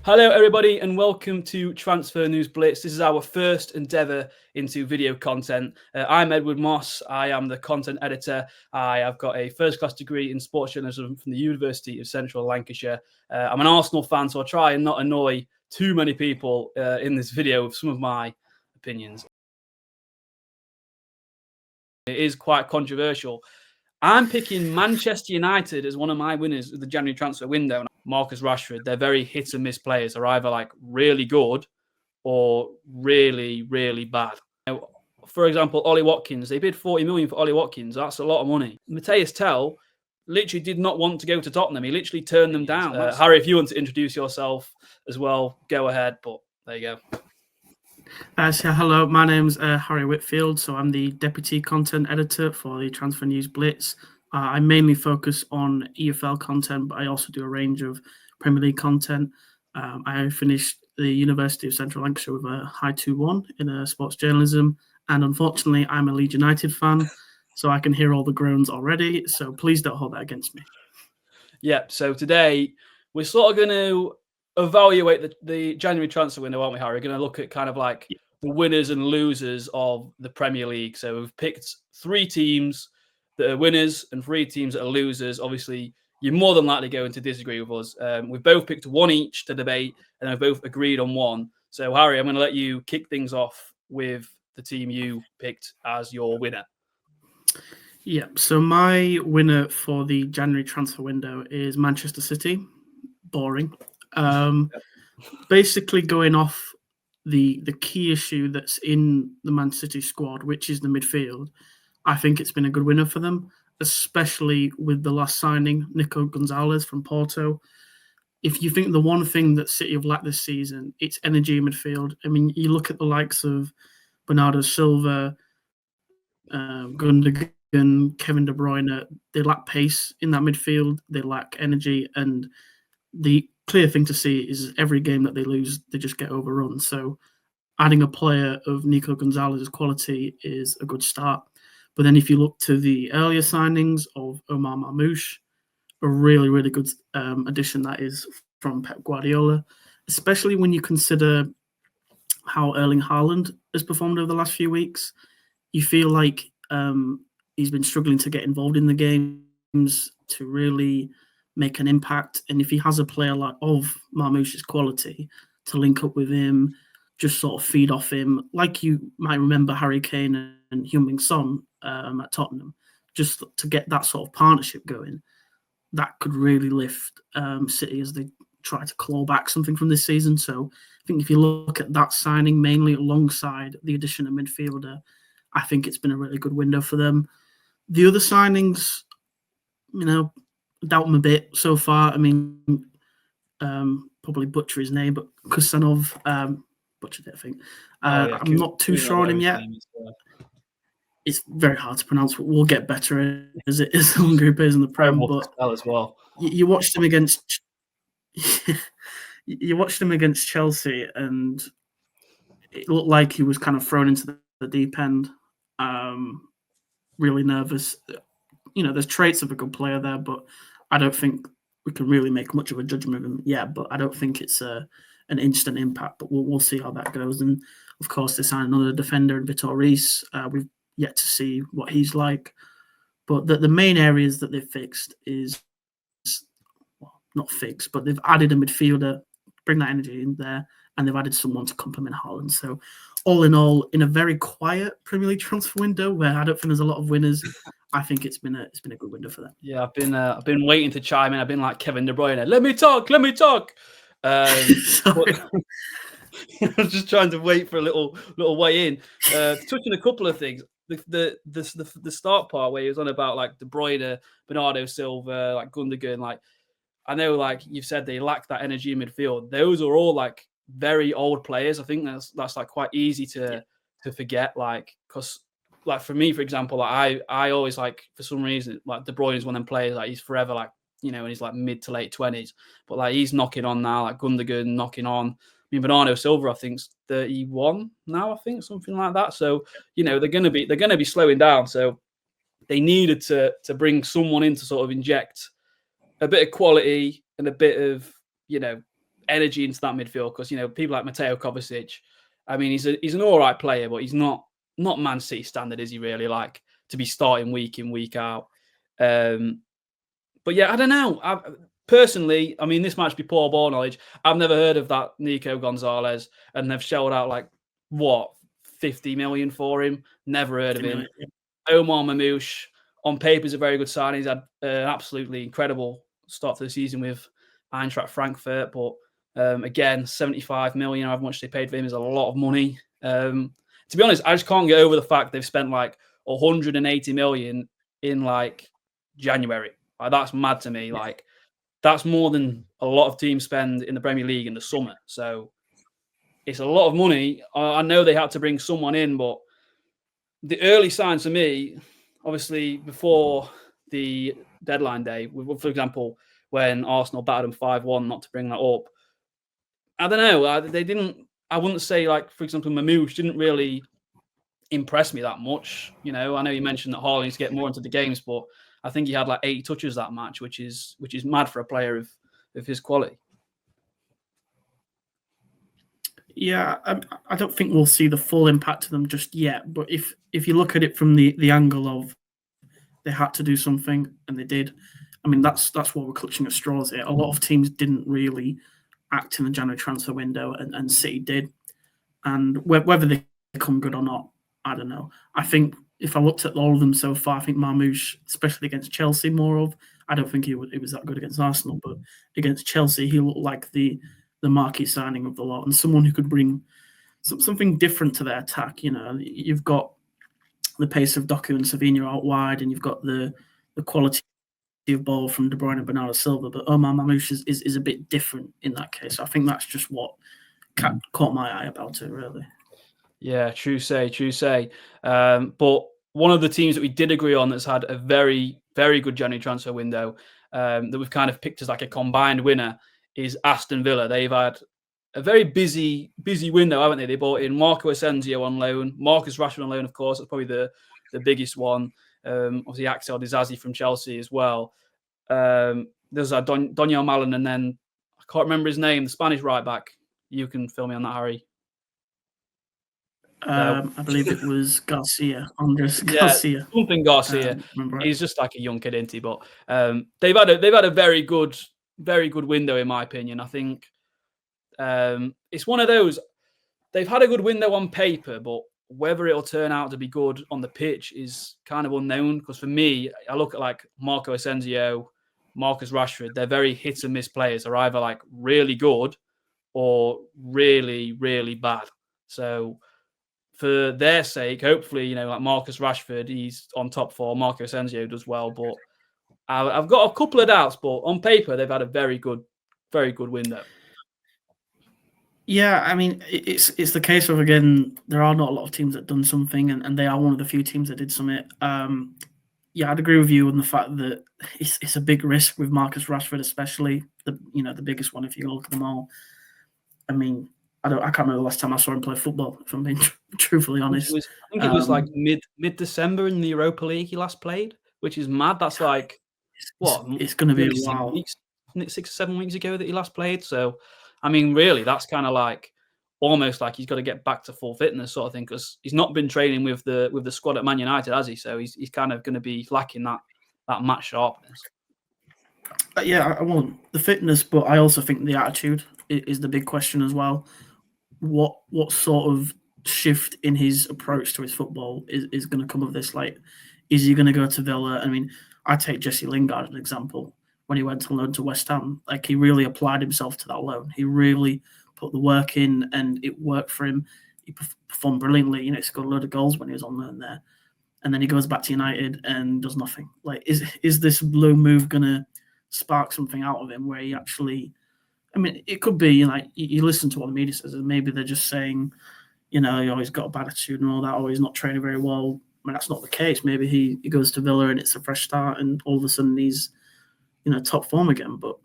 Hello, everybody, and welcome to Transfer News Blitz. This is our first endeavour into video content. I'm Edward Moss. I am the content editor. I have got a first-class degree in sports journalism from the University of Central Lancashire. I'm an Arsenal fan, so I'll try and not annoy too many people in this video with some of my opinions. It is quite controversial. I'm picking Manchester United as one of my winners of the January transfer window. Marcus Rashford, they're very hit and miss players. They're either like really good or really, really bad. Now, for example, Ollie Watkins, they bid 40 million for Ollie Watkins. That's a lot of money. Matthias Tell literally did not want to go to Tottenham. He literally turned them down. Harry, if you want to introduce yourself as well, go ahead. But there you go. So hello, my name's Harry Whitfield. So I'm the deputy content editor for the Transfer News Blitz. I mainly focus on EFL content, but I also do a range of Premier League content. I finished the University of Central Lancashire with a high 2-1 in sports journalism, and unfortunately, I'm a Leeds United fan, so I can hear all the groans already. So please don't hold that against me. Yeah. So today we're sort of going to evaluate the January transfer window, aren't we, Harry? We're going to look at kind of like the winners and losers of the Premier League. So we've picked 3 teams that are winners and 3 teams that are losers. Obviously, you're more than likely going to disagree with us. We've both picked one each to debate, and we've both agreed on one. So, Harry, I'm going to let you kick things off with the team you picked as your winner. Yeah, so my winner for the January transfer window is Manchester City. Boring. Basically going off the key issue that's in the Man City squad, which is the midfield. I think it's been a good winner for them, especially with the last signing, Nico Gonzalez from Porto. If you think the one thing that City have lacked this season, it's energy in midfield. I mean, you look at the likes of Bernardo Silva, Gundogan, Kevin De Bruyne, they lack pace in that midfield. They lack energy. And the clear thing to see is every game that they lose, they just get overrun. So adding a player of Nico Gonzalez's quality is a good start. But then if you look to the earlier signings of Omar Marmoush, a really, really good addition that is from Pep Guardiola, especially when you consider how Erling Haaland has performed over the last few weeks. You feel like he's been struggling to get involved in the games to really make an impact. And if he has a player like of Marmoush's quality to link up with him, just sort of feed off him, like you might remember Harry Kane and Heung-min Son at Tottenham, just to get that sort of partnership going, that could really lift City as they try to claw back something from this season. So I think if you look at that signing mainly alongside the addition of midfielder, I think it's been a really good window for them. The other signings, doubt them a bit so far. I mean, probably butcher his name, but Kusanov, butchered it, I think. I'm not too sure on him yet. It's very hard to pronounce, but we'll get better as it is the longer he plays in the Prem. But as well. You watched him against Chelsea, and it looked like he was kind of thrown into the deep end. Really nervous. There's traits of a good player there, but I don't think we can really make much of a judgment of him yet. But I don't think it's an instant impact. But we'll see how that goes. And of course, they signed another defender in Vitor Reis. We've yet to see what he's like. But the main areas that they've fixed is, well, not fixed, but they've added a midfielder, bring that energy in there, and they've added someone to complement Haaland. So all in all, in a very quiet Premier League transfer window where I don't think there's a lot of winners, I think it's been a good window for them. Yeah, I've been waiting to chime in. I've been like Kevin De Bruyne. Let me talk. I was just trying to wait for a little way in. Touching a couple of things. The start part where he was on about like De Bruyne, Bernardo Silva, like Gundogan, like I know like you've said they lack that energy in midfield. Those are all like very old players. I think that's like quite easy to forget, like because like for me, for example, like I always like for some reason like De Bruyne is one of them players like he's forever like and he's like mid to late 20s, but like he's knocking on now, like Gundogan knocking on. I mean, Bernardo Silva, I think, is 31 now. I think something like that. So they're gonna be slowing down. So they needed to bring someone in to sort of inject a bit of quality and a bit of, energy into that midfield. Because, people like Mateo Kovacic, I mean, he's an all right player, but he's not Man City standard, is he really, like, to be starting week in, week out? But yeah, I don't know. Personally, I mean, this might be poor ball knowledge. I've never heard of that Nico Gonzalez, and they've shelled out like, what, 50 million for him? Never heard of him. Omar Mamouche, on paper, is a very good signing. He's had an absolutely incredible start to the season with Eintracht Frankfurt, but again, 75 million, how much they paid for him, is a lot of money. To be honest, I just can't get over the fact they've spent like 180 million in like January. Like, that's mad to me. Like, that's more than a lot of teams spend in the Premier League in the summer. So it's a lot of money. I know they had to bring someone in, but the early signs for me, obviously before the deadline day, for example, when Arsenal battered them 5-1, not to bring that up, I don't know. They didn't. I wouldn't say, like, for example, Mamouche didn't really impress me that much. I know you mentioned that Haaland needs to get more into the games, but I think he had like 80 touches that match, which is mad for a player of his quality. Yeah, I don't think we'll see the full impact of them just yet. But if you look at it from the angle of they had to do something and they did, I mean, that's what we're clutching at straws here. A lot of teams didn't really act in the January transfer window, and City did. And whether they come good or not, I don't know. I think if I looked at all of them so far, I think Marmouche, especially against Chelsea, I don't think he was that good against Arsenal, but against Chelsea, he looked like the marquee signing of the lot, and someone who could bring something different to their attack. You've got the pace of Doku and Savinho out wide, and you've got the quality of ball from De Bruyne and Bernardo Silva, but Omar Mamouche is a bit different in that case. I think that's just what caught my eye about it, really. Yeah, true say. But one of the teams that we did agree on that's had a very, very good January transfer window, that we've kind of picked as like a combined winner, is Aston Villa. They've had a very busy window, haven't they? They bought in Marco Asensio on loan, Marcus Rashford on loan, of course. That's probably the biggest one. Obviously, Axel Disasi from Chelsea as well. There's Doniel Malen, and then I can't remember his name, the Spanish right back. You can fill me on that, Harry. I believe it was Garcia, Andres Garcia. Something Garcia. He's just like a young kid, isn't he? But they've had a very good window, in my opinion. I think it's one of those. They've had a good window on paper, but whether it'll turn out to be good on the pitch is kind of unknown. Because for me, I look at like Marco Asensio, Marcus Rashford. They're very hit and miss players. They're either like really good or really, really bad. So for their sake, hopefully, like Marcus Rashford, he's on top form. Marco Asensio does well, but I've got a couple of doubts. But on paper, they've had a very good window. Yeah, I mean, it's the case of, again, there are not a lot of teams that have done something, and they are one of the few teams that did something. Yeah, I'd agree with you on the fact that it's a big risk with Marcus Rashford, especially the biggest one if you look at them all. I mean, I can't remember the last time I saw him play football, if I'm being truthfully honest. I think it was like mid-December in the Europa League he last played, which is mad. That's like, it's going to be a while. 6 or 7 weeks ago that he last played. So, I mean, really, that's kind of like almost like he's got to get back to full fitness sort of thing, because he's not been training with the squad at Man United, has he? So he's kind of going to be lacking that match sharpness. Yeah, I want the fitness, but I also think the attitude is the big question as well. What sort of shift in his approach to his football is going to come of this? Like, is he going to go to Villa? I mean, I take Jesse Lingard as an example. When he went on loan to West Ham, like, he really applied himself to that loan. He really put the work in, and it worked for him. He performed brilliantly. He scored a load of goals when he was on loan there. And then he goes back to United and does nothing. Like, is this loan move going to spark something out of him where he actually... I mean, it could be, you listen to what the media says, and maybe they're just saying, he's got a bad attitude and all that, or he's not training very well. I mean, that's not the case. Maybe he goes to Villa and it's a fresh start, and all of a sudden he's, top form again. But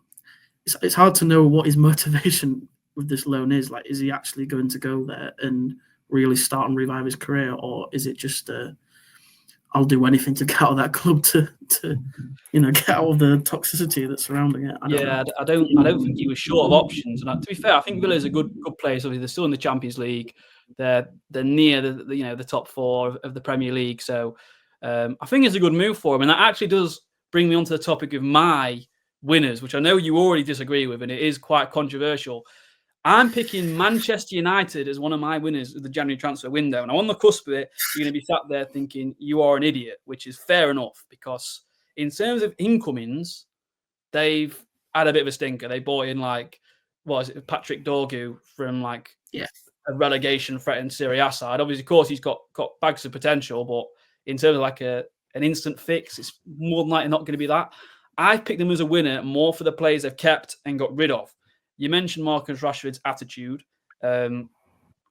it's hard to know what his motivation with this loan is. Like, is he actually going to go there and really start and revive his career, or is it just I'll do anything to get out of that club to get out of the toxicity that's surrounding it. I don't think he was short of options. And to be fair, I think Villa's a good player. So they're still in the Champions League. They're near the top 4 of the Premier League. So I think it's a good move for him. And that actually does bring me onto the topic of my winners, which I know you already disagree with, and it is quite controversial. I'm picking Manchester United as one of my winners of the January transfer window. And on the cusp of it, you're going to be sat there thinking you are an idiot, which is fair enough, because in terms of incomings, they've had a bit of a stinker. They bought in Patrick Dorgu from a relegation threatened Serie A side. Obviously, of course, he's got bags of potential, but in terms of an instant fix, it's more than likely not going to be that. I picked them as a winner more for the players they've kept and got rid of. You mentioned Marcus Rashford's attitude.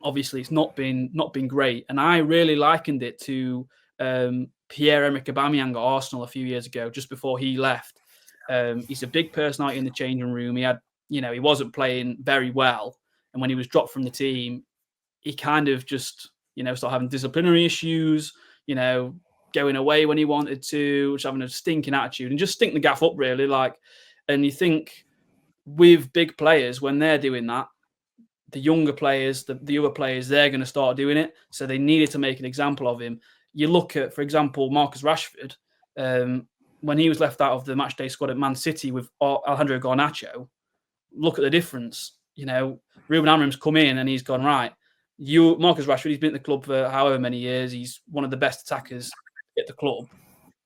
Obviously, it's not been great, and I really likened it to Pierre-Emerick Aubameyang at Arsenal a few years ago, just before he left. He's a big personality in the changing room. He had, he wasn't playing very well, and when he was dropped from the team, he kind of just, started having disciplinary issues. Going away when he wanted to, just having a stinking attitude, and just stink the gaff up really. And you think, with big players, when they're doing that, the younger players, the other players, they're going to start doing it. So they needed to make an example of him. You look at, for example, Marcus Rashford, when he was left out of the matchday squad at Man City with Alejandro Garnacho. Look at the difference. Ruben Amorim's come in and he's gone, right, Marcus Rashford, he's been at the club for however many years. He's one of the best attackers at the club.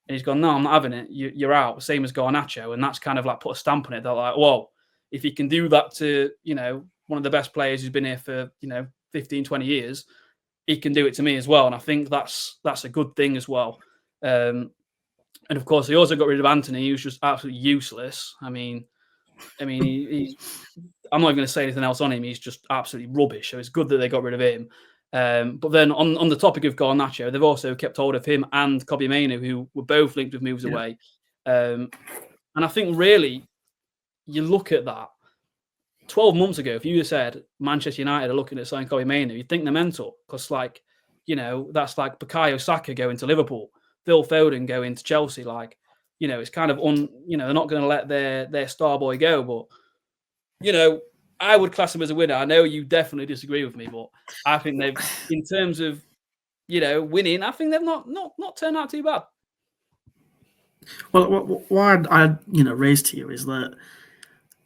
And he's gone, no, I'm not having it. You're out. Same as Garnacho. And that's kind of put a stamp on it. They're like, whoa, if he can do that to, one of the best players who's been here for, 15, 20 years, he can do it to me as well. And I think that's a good thing as well. And of course, he also got rid of Anthony. He was just absolutely useless. I mean, I'm not even going to say anything else on him. He's just absolutely rubbish. So it's good that they got rid of him. But then on the topic of Garnacho, they've also kept hold of him and Kobbie Mainoo, who were both linked with moves away. And I think really, you look at that. 12 months ago, if you had said Manchester United are looking at signing Kobbie Mainoo, you'd think they're mental, because that's like Bukayo Saka going to Liverpool, Phil Foden going to Chelsea. It's kind of they're not going to let their star boy go. But I would class him as a winner. I know you definitely disagree with me, but I think they've, in terms of winning, I think they've not turned out too bad. Well, what I'd raise to you is that,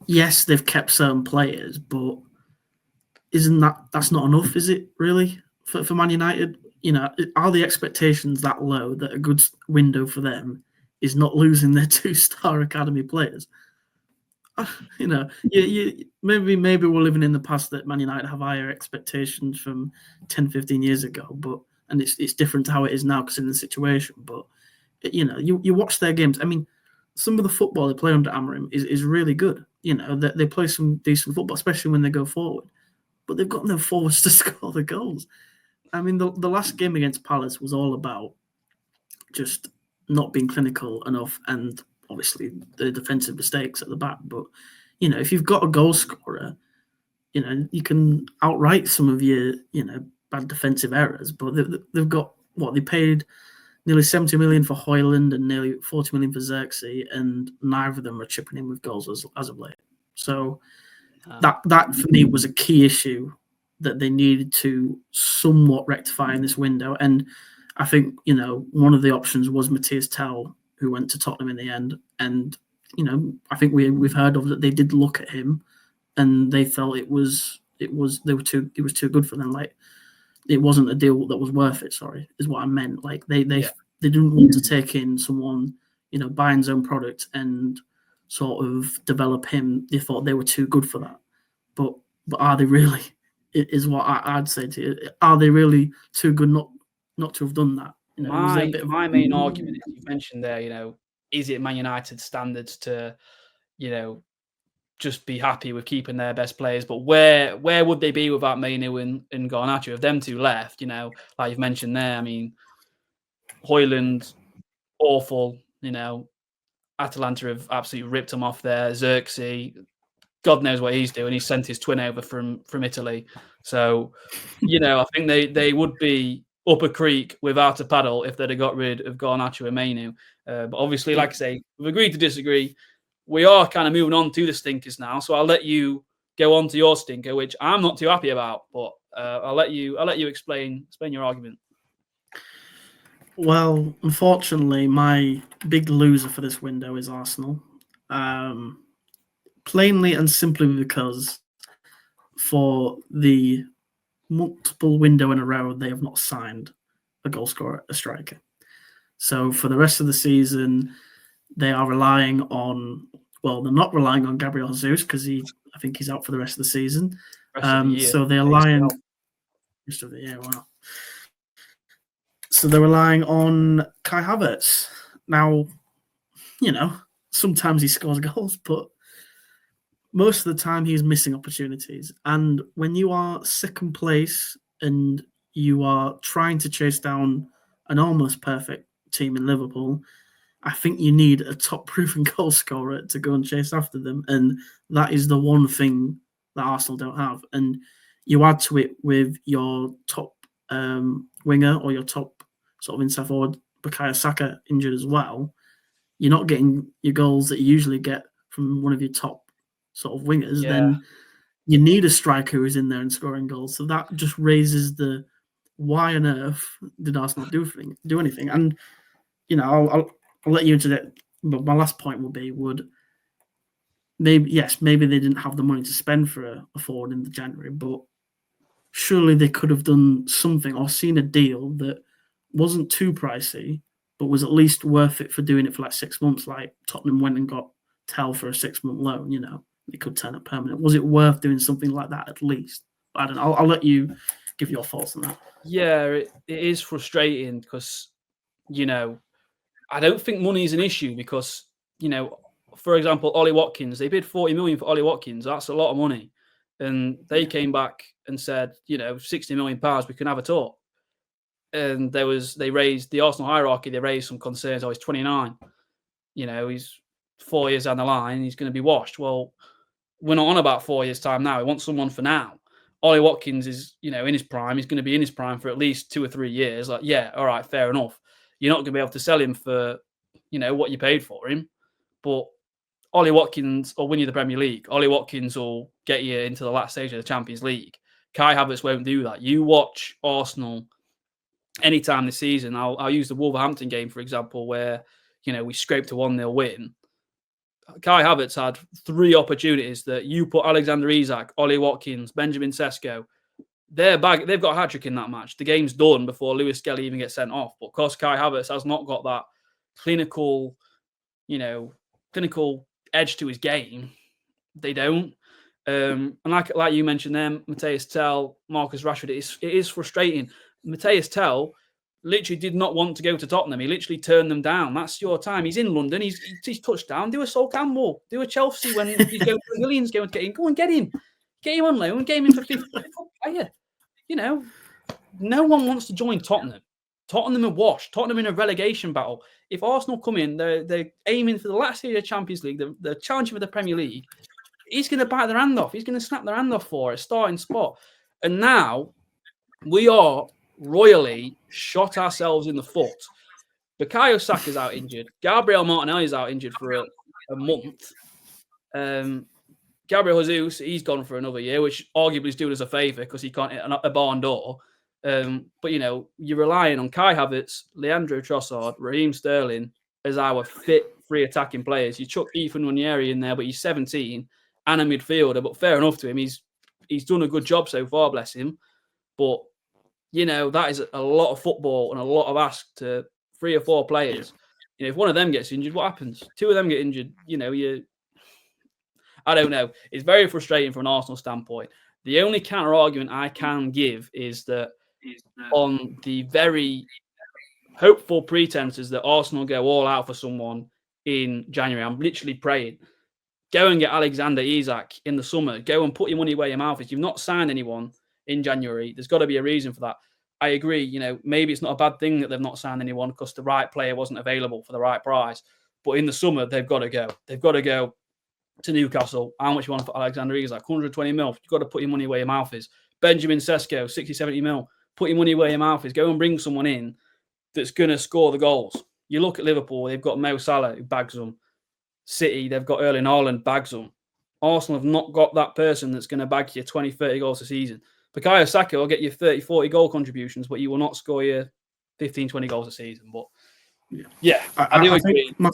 yes, they've kept certain players, but that's not enough, is it, really, for Man United? Are the expectations that low that a good window for them is not losing their 2-star academy players? Maybe we're living in the past that Man United have higher expectations from 10, 15 years ago, and it's different to how it is now because in the situation. But you watch their games. I mean, some of the football they play under Amorim is really good. They play some decent football, especially when they go forward. But they've got no forwards to score the goals. I mean, the last game against Palace was all about just not being clinical enough, and obviously the defensive mistakes at the back. But if you've got a goal scorer, you can outright some of your bad defensive errors. But they've got they paid nearly 70 million for Højlund and nearly 40 million for Xerxes, and neither of them are chipping in with goals as of late. So that for me was a key issue that they needed to somewhat rectify in this window. And I think one of the options was Matthias Tell, who went to Tottenham in the end. And I think we've heard of that they did look at him, and they felt it was too good for them. It wasn't a deal that was worth it. Sorry, is what I meant. They didn't want to take in someone buying his own product and sort of develop him. They thought they were too good for that. But are they really? Is what I'd say to you. Are they really too good not to have done that? My main argument is, you mentioned there, is it Man United standards to, just be happy with keeping their best players? But where would they be without Mainoo and Garnacho? If them two left, like you've mentioned there, I mean, Højlund, awful, Atalanta have absolutely ripped him off there. Xerxes, God knows what he's doing. He sent his twin over from Italy. So, I think they would be up a creek without a paddle if they'd have got rid of Garnacho and Mainu. But obviously, like I say, we've agreed to disagree. We are kind of moving on to the stinkers now, so I'll let you go on to your stinker, which I'm not too happy about. But I'll let you explain your argument. Well, unfortunately, my big loser for this window is Arsenal. Plainly and simply because for the multiple window in a row, they have not signed a goal scorer, a striker. So for the rest of the season, they are relying on, well, they're not relying on Gabriel Jesus because I think he's out for the rest of the season. So they're relying rest of the year. Wow. So they're relying on Kai Havertz. Now, sometimes he scores goals, but most of the time he's missing opportunities. And when you are second place and you are trying to chase down an almost perfect team in Liverpool, I think you need a top-proven goal scorer to go and chase after them. And that is the one thing that Arsenal don't have. And you add to it with your top winger or your top sort of inside forward, Bukayo Saka, injured as well. You're not getting your goals that you usually get from one of your top sort of wingers. Then you need a striker who is in there and scoring goals. So that just raises the why on earth did Arsenal do anything? And I'll let you into that. But my last point would maybe they didn't have the money to spend for a forward in the January, but surely they could have done something or seen a deal that wasn't too pricey, but was at least worth it for doing it for like 6 months. Like Tottenham went and got Tell for a 6-month loan. It could turn up permanent. Was it worth doing something like that at least? I don't know. I'll let you give your thoughts on that. Yeah, it is frustrating because, I don't think money is an issue because, for example, Ollie Watkins, they bid 40 million for Ollie Watkins. That's a lot of money. And they came back and said, 60 million pounds, we can have a talk. And they raised the Arsenal hierarchy. They raised some concerns. Oh, he's 29. He's 4 years down the line. He's going to be washed. Well, we're not on about 4 years' time now. We want someone for now. Ollie Watkins is, in his prime. He's going to be in his prime for at least 2 or 3 years. Like, yeah, all right, fair enough. You're not going to be able to sell him for, what you paid for him. But Ollie Watkins will win you the Premier League. Ollie Watkins will get you into the last stage of the Champions League. Kai Havertz won't do that. You watch Arsenal anytime this season. I'll use the Wolverhampton game, for example, where, we scraped a 1-0 win. Kai Havertz had 3 opportunities that you put Alexander Isak, Ollie Watkins, Benjamin Sesko. They've got a hat-trick in that match. The game's done before Lewis Skelly even gets sent off. But because Kai Havertz has not got that clinical edge to his game, they don't. And like you mentioned them, Matthias Tell, Marcus Rashford, it is frustrating. Matthias Tell literally did not want to go to Tottenham. He literally turned them down. That's your time. He's in London. He's touched down. Do a Sol Campbell. Do a Chelsea when he's going for millions going to get him. Go and get him. Get him on loan. Get him in for 50 player. No one wants to join Tottenham. Tottenham are washed. Tottenham in a relegation battle. If Arsenal come in, they're aiming for the last year of Champions League. They're challenging for the Premier League. He's going to bite their hand off. He's going to snap their hand off for a starting spot. And now we are royally shot ourselves in the foot. Bukayo Saka's out injured. Gabriel Martinelli's out injured for a month. Gabriel Jesus, he's gone for another year, which arguably is doing us a favour because he can't hit a barn door. But, you're relying on Kai Havertz, Leandro Trossard, Raheem Sterling as our fit, free attacking players. You chuck Ethan Nwaneri in there, but he's 17 and a midfielder. But fair enough to him. He's done a good job so far, bless him. But, that is a lot of football and a lot of ask to 3 or 4 players. If one of them gets injured, what happens? 2 of them get injured, I don't know. It's very frustrating from an Arsenal standpoint. The only counter argument I can give is that on the very hopeful pretenses that Arsenal go all out for someone in January, I'm literally praying, go and get Alexander Isak in the summer. Go and put your money where your mouth is. You've not signed anyone in January. There's got to be a reason for that. I agree. Maybe it's not a bad thing that they've not signed anyone because the right player wasn't available for the right price. But in the summer, they've got to go. They've got to go to Newcastle. How much you want for Alexander Isak? 120 mil. You've got to put your money where your mouth is. Benjamin Sesko, 60, 70 mil. put your money where your mouth is. Go and bring someone in that's going to score the goals. You look at Liverpool, they've got Mo Salah who bags them. City, they've got Erling Haaland, bags them. Arsenal have not got that person that's going to bag you 20, 30 goals a season. Bukayo Saka will get you 30, 40 goal contributions, but you will not score you 15, 20 goals a season. But yeah, I do agree. My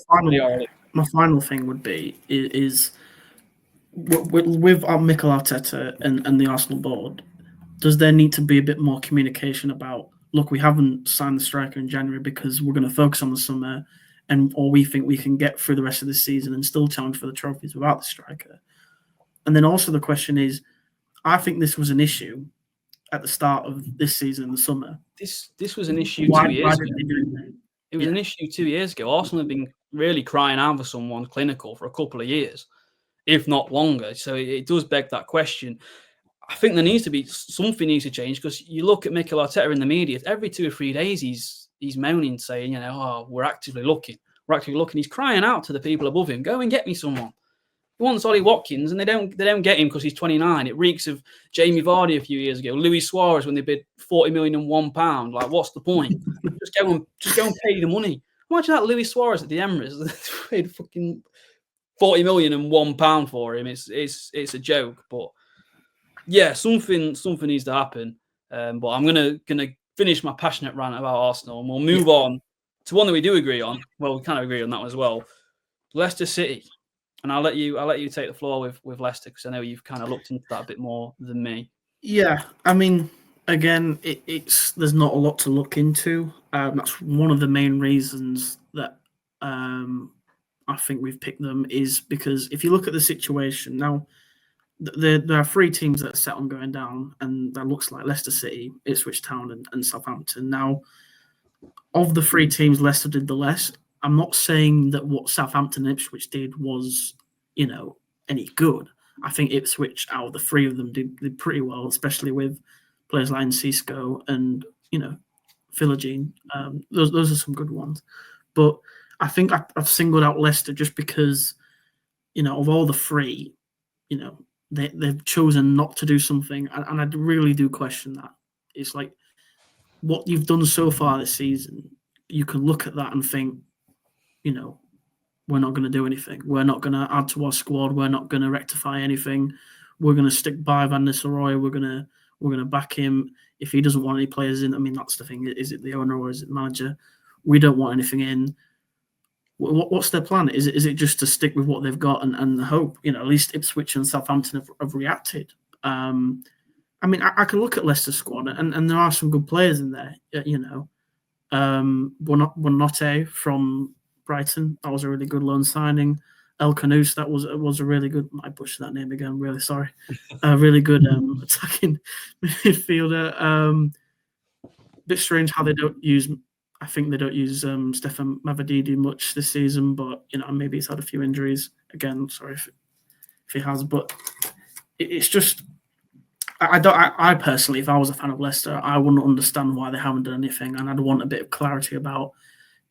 final thing would be is with Mikel Arteta and the Arsenal board, does there need to be a bit more communication about, look, we haven't signed the striker in January because we're going to focus on the summer, or we think we can get through the rest of the season and still challenge for the trophies without the striker? And then also the question is, I think this was an issue at the start of this season in the summer. This was an issue 2 years ago. It was an issue 2 years ago. Arsenal have been really crying out for someone clinical for a couple of years, if not longer. So it does beg that question. I think there needs to be something needs to change, because you look at Mikel Arteta in the media, every 2 or 3 days he's moaning, saying, we're actively looking. We're actively looking. He's crying out to the people above him, go and get me someone. He wants Ollie Watkins, and they don't get him because he's 29. It reeks of Jamie Vardy a few years ago, Luis Suarez when they bid £40 million and £1. Like, what's the point? just go and pay the money. Imagine that Luis Suarez at the Emirates paid fucking £40 million and £1 for him. It's a joke, but yeah, something needs to happen. But I'm gonna finish my passionate rant about Arsenal, and we'll move on to one that we do agree on. Well, we kind of agree on that as well. Leicester City. And I'll let you take the floor with Leicester, because I know you've kind of looked into that a bit more than me. Yeah, I mean, again, there's not a lot to look into. That's one of the main reasons that I think we've picked them, is because if you look at the situation now, there are 3 teams that are set on going down, and that looks like Leicester City, Ipswich Town, and Southampton. Now, of the 3 teams, Leicester did the less. I'm not saying that what Southampton and Ipswich did was, any good. I think Ipswich, out of the 3 of them, did pretty well, especially with players like Cisco and, Philogene. Those are some good ones. But I think I've singled out Leicester just because, of all the 3, they've chosen not to do something. And I really do question that. It's like, what you've done so far this season, you can look at that and think, we're not going to do anything. We're not going to add to our squad. We're not going to rectify anything. We're going to stick by Van Nistelrooy. We're going to back him. If he doesn't want any players in, I mean, that's the thing. Is it the owner or is it the manager? We don't want anything in. What's their plan? Is it just to stick with what they've got and hope? At least Ipswich and Southampton have reacted. I mean, I can look at Leicester's squad, and there are some good players in there. Bonote from Brighton, that was a really good loan signing. El Canous, that was a really good. I butchered that name again. I'm really sorry. A really good attacking midfielder. Bit strange how they don't use. I think they don't use Stefan Mavididi much this season, but maybe he's had a few injuries. Again, sorry if he has, but it's just. I personally, if I was a fan of Leicester, I wouldn't understand why they haven't done anything, and I'd want a bit of clarity about: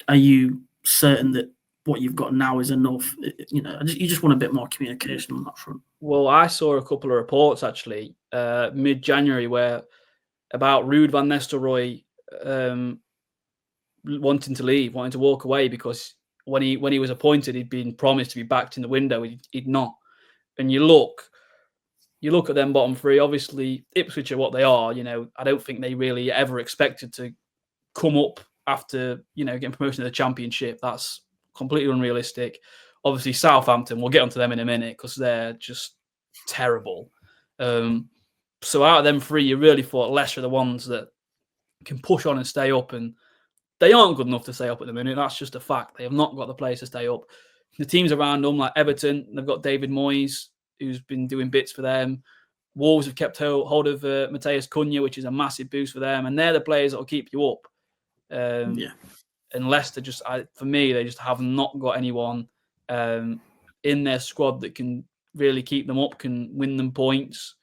are you certain that what you've got now is enough? You just want a bit more communication on that front. Well, I saw a couple of reports actually mid-January about Ruud van Nistelrooy wanting to leave, wanting to walk away, because when he was appointed, he'd been promised to be backed in the window. He'd not. And you look at them bottom 3. Obviously, Ipswich are what they are. I don't think they really ever expected to come up after getting promotion to the Championship. That's completely unrealistic. Obviously, Southampton, we'll get onto them in a minute because they're just terrible. So out of them 3, you really thought Leicester are the ones that can push on and stay up, and they aren't good enough to stay up at the minute. That's just a fact. They have not got the players to stay up. The teams around them, like Everton, they've got David Moyes, who's been doing bits for them. Wolves have kept hold of Mateus Cunha, which is a massive boost for them, and they're the players that will keep you up. And Leicester for me, they just have not got anyone in their squad that can really keep them up, can win them points.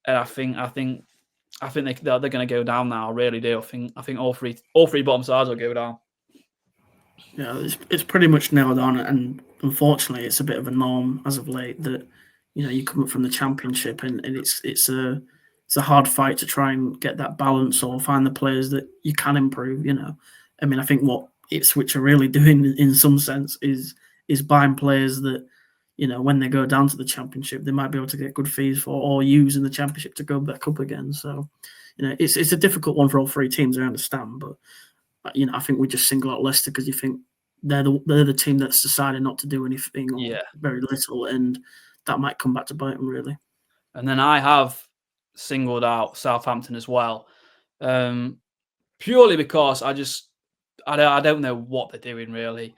And I think they're going to go down now. I really do. I think all three bottom sides will go down. Yeah, it's pretty much nailed on, and unfortunately, it's a bit of a norm as of late that you come up from the Championship and it's a hard fight to try and get that balance or find the players that you can improve. I mean, I think what Ipswich are really doing in some sense is buying players that, when they go down to the Championship, they might be able to get good fees for, or use in the Championship to go back up again. So, it's a difficult one for all three teams, I understand, but I think we just single out Leicester because you think they're the team that's decided not to do anything or very little, and that might come back to bite them really. And then I have singled out Southampton as well, purely because I don't know what they're doing really.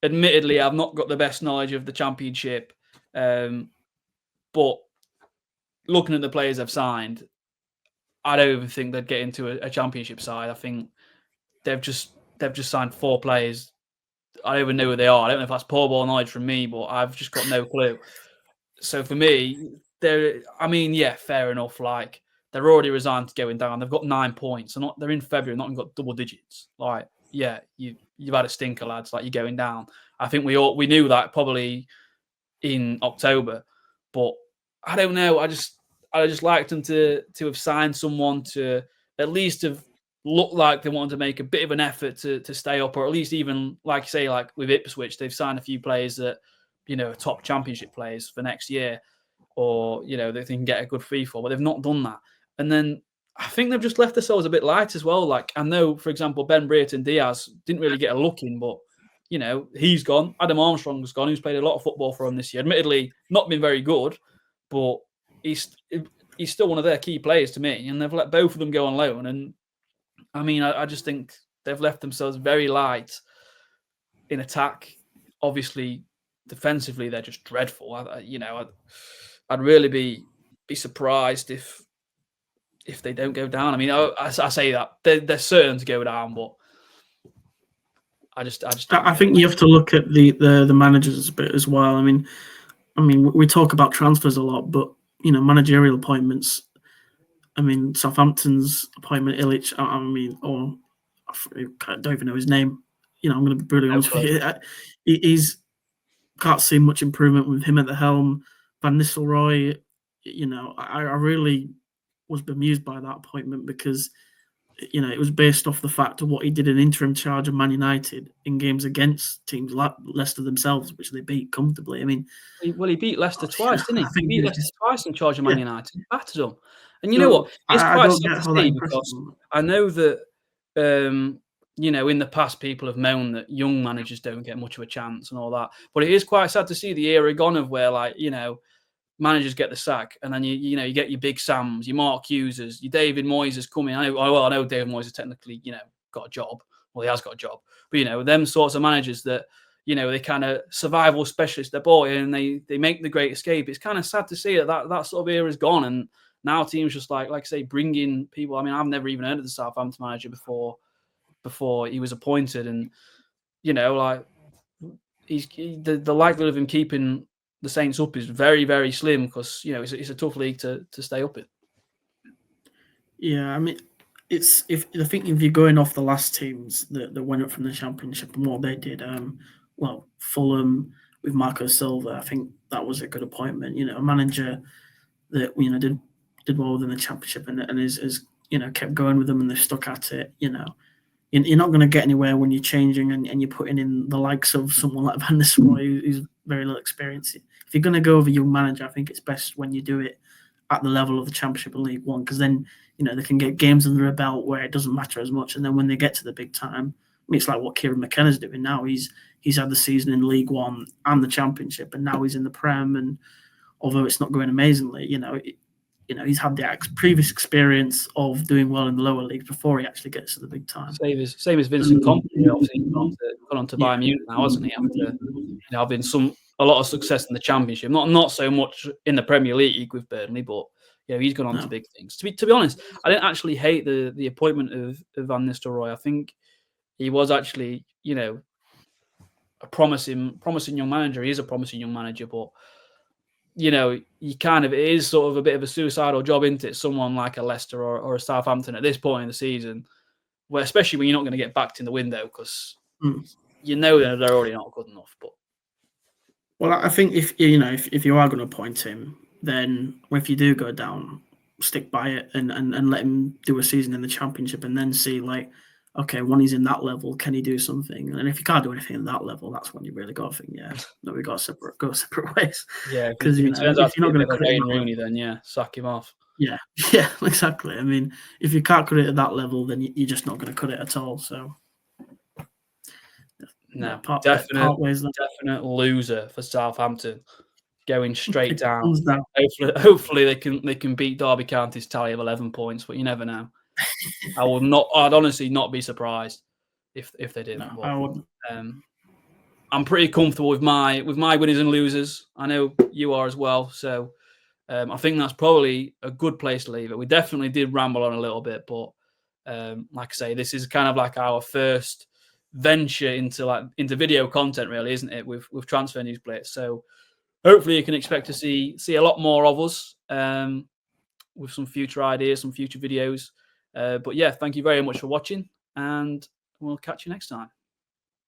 Admittedly, I've not got the best knowledge of the Championship, but looking at the players they've signed, I don't even think they'd get into a Championship side. I think they've just signed 4 players. I don't even know who they are. I don't know if that's poor ball knowledge from me, but I've just got no clue. So for me, fair enough. Like, they're already resigned to going down. They've got 9 points. They're in February, not even got double digits. Like, yeah, you've had a stinker, lads. Like, you're going down. I think we knew that probably in October, but I don't know. I just liked them to have signed someone to at least have looked like they wanted to make a bit of an effort to stay up, or at least even, like you say, like with Ipswich, they've signed a few players that, are top Championship players for next year, or, they can get a good fee for, but they've not done that. And then I think they've just left themselves a bit light as well. Like, I know, for example, Ben Brereton Diaz didn't really get a look in, but, he's gone. Adam Armstrong's gone, who's played a lot of football for them this year. Admittedly, not been very good, but he's still one of their key players to me, and they've let both of them go on loan. And I mean, I just think they've left themselves very light in attack. Obviously, defensively, they're just dreadful. I'd really be surprised if they don't go down. I mean, I say that they're certain to go down, but I think you have to look at the managers a bit as well. I mean, we talk about transfers a lot, but managerial appointments. I mean, Southampton's appointment, Illich. I don't even know his name. I'm going to be brutally honest with you. He's can't see much improvement with him at the helm. Van Nistelrooy, I really was bemused by that appointment because, it was based off the fact of what he did in interim charge of Man United in games against teams like Leicester themselves, which they beat comfortably. I mean, he beat Leicester twice, didn't he? He beat Leicester twice in charge of Man United. He battered them. And you know what? It's quite sad to see because I know that, in the past, people have moaned that young managers don't get much of a chance and all that. But it is quite sad to see the era gone of where, like, managers get the sack, and then you get your Big Sams, your Mark Hugheses, your David Moyes coming. I know David Moyes has technically, got a job. Well, he has got a job. But, them sorts of managers that, they kind of survival specialists, they're bought in and they make the great escape. It's kind of sad to see that sort of era is gone. And now teams just like I say, bring in people. I mean, I've never even heard of the Southampton manager before he was appointed. And, the likelihood of him keeping the Saints up is very, very slim because, it's a tough league to stay up in. Yeah, I mean, if you're going off the last teams that went up from the Championship and what they did, Fulham with Marco Silva, I think that was a good appointment. A manager that did well within the Championship and is kept going with them and they've stuck at it. You're not going to get anywhere when you're changing and you're putting in the likes of someone like Van Nistelrooy who's very little experience. If you're going to go with a young manager, I think it's best when you do it at the level of the Championship and League One, because then they can get games under their belt where it doesn't matter as much, and then when they get to the big time, it's like what Kieran McKenna's doing now. He's had the season in League One and the Championship, and now he's in the Prem. And although it's not going amazingly, he's had the previous experience of doing well in the lower leagues before he actually gets to the big time. Same as Vincent Kompany, obviously gone on to Bayern Munich now, hasn't he? After having a lot of success in the Championship, not so much in the Premier League with Burnley, but he's gone on to big things. To be honest, I didn't actually hate the appointment of Van Nistelrooy. I think he was actually a promising young manager. He is a promising young manager, but it is sort of a bit of a suicidal job, isn't it? Someone like a Leicester or a Southampton at this point in the season, where especially when you're not going to get backed in the window because that they're already not good enough. But I think if you are going to appoint him, then if you do go down, stick by it and let him do a season in the Championship and then see, like, okay, when he's in that level, can he do something? And if you can't do anything at that level, that's when you really got to think, yeah, no, we got to go separate ways. Yeah, Because, if you it know, turns out if to you're be not a going bit to of cut it Wayne at that Rooney, level, then yeah, sack him off. yeah, exactly. I mean, if you can't cut it at that level, then you're just not going to cut it at all. So, No, part definite ways. loser for Southampton, going straight down. Thumbs down. Hopefully they can beat Derby County's tally of 11 points, but you never know. I'd honestly not be surprised if they didn't. No, But, I wouldn't. I'm pretty comfortable with my winners and losers. I know you are as well. So I think that's probably a good place to leave it. We definitely did ramble on a little bit, but like I say, this is kind of like our first venture into video content, really, isn't it? With Transfer News Blitz. So hopefully you can expect to see a lot more of us with some future ideas, some future videos. But yeah, thank you very much for watching, and we'll catch you next time.